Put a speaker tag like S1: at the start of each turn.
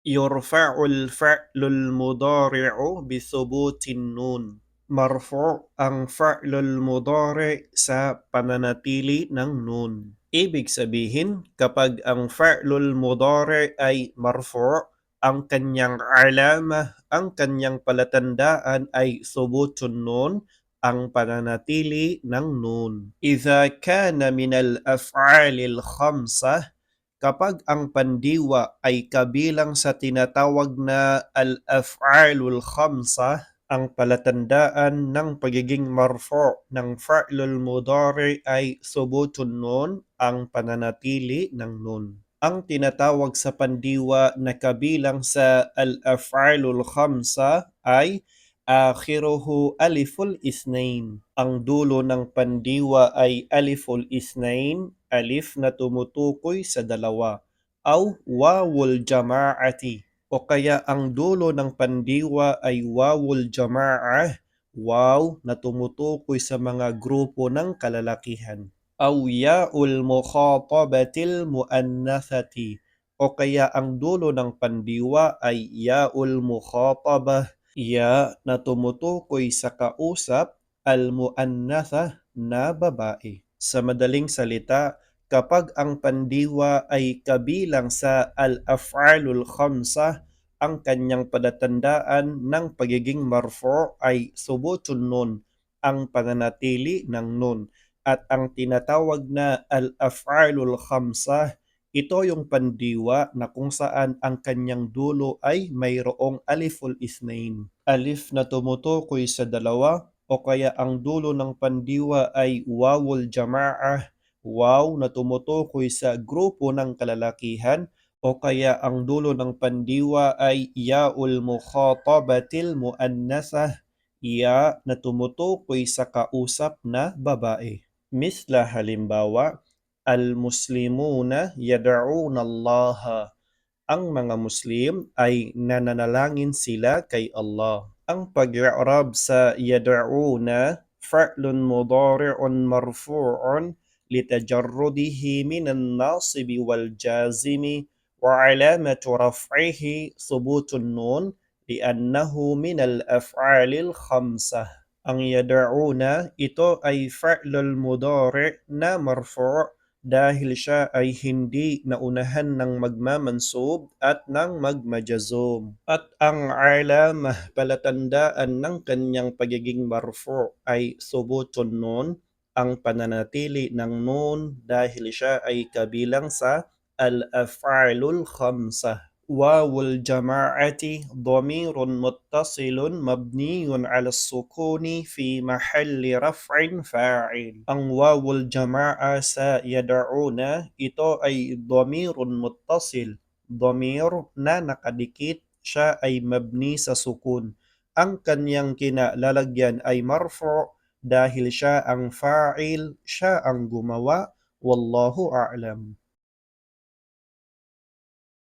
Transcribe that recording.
S1: Yurfa'ul fa'lul mudari'u bisubutin nun. Marfu' ang fa'lul mudari' sa pananatili ng nun. Ibig sabihin, kapag ang fa'lul mudari' ay marfu', ang kanyang alama, ang kanyang palatandaan ay subutun nun, ang pananatili ng nun. Idha kana minal af'alil khamsah, kapag ang pandiwa ay kabilang sa tinatawag na al-af'alul khamsa, ang palatandaan ng pagiging marfu' ng fa'lul mudari ay subutun nun, ang pananatili ng nun. Ang tinatawag sa pandiwa na kabilang sa al-af'alul khamsa ay akhiruhu aliful isnain. Ang dulo ng pandiwa ay aliful isnain, alif na tumutukoy sa dalawa, aw wawul jama'ati, o kaya ang dulo ng pandiwa ay wawul jama'ah, waw na tumutukoy sa mga grupo ng kalalakihan, aw ya'ul mukhatabatil muannathati, o kaya ang dulo ng pandiwa ay ya'ul mukhatabah, ya na tumutukoy sa kausap, al-muannatha na babae. Sa madaling salita, kapag ang pandiwa ay kabilang sa al-af'alul khamsa, ang kanyang palatandaan ng pagiging marfu' ay subutun nun, ang pananatili ng nun. At ang tinatawag na al-af'alul khamsa, ito yung pandiwa na kung saan ang kanyang dulo ay mayroong aliful isnain. Alif na tumutukoy sa dalawa, o kaya ang dulo ng pandiwa ay wawul jama'ah, waw na tumutukoy sa grupo ng kalalakihan, o kaya ang dulo ng pandiwa ay ya'ul mukhatabatil muannasah, ya na tumutukoy sa kausap na babae. Misla halimbawa, al-muslimuna yad'una Allah. Ang mga Muslim ay nananalangin sila kay Allah. Ang pag-i'rab sa yad'una, fa'lun mudari'un marfu'un litajarrudihi minan nasibi wal jazimi wa alamatu raf'ihi subutun nun li'annahu minal af'alil khamsah. Ang yad'una, ito ay fa'lul mudari' na marfu' dahil siya ay hindi naunahan ng magmamansub at ng magmajazum. At ang alamah, palatandaan ng kanyang pagiging marfu' ay subutun nun, ang pananatili ng nun dahil siya ay kabilang sa al-af'alul khamsah. Wawul jama'ati dhamirun muttasilun mabniyun ala sukuni fi mahalli raf'in fa'il. Ang wawul jama'a sa yad'una, ito ay dhamirun muttasil, dhamir na nakadikit, siya ay mabni sa sukun. Ang kanyang kinalalagyan ay marfu' dahil siya ang fa'il, siya ang gumawa. Wallahu a'lam.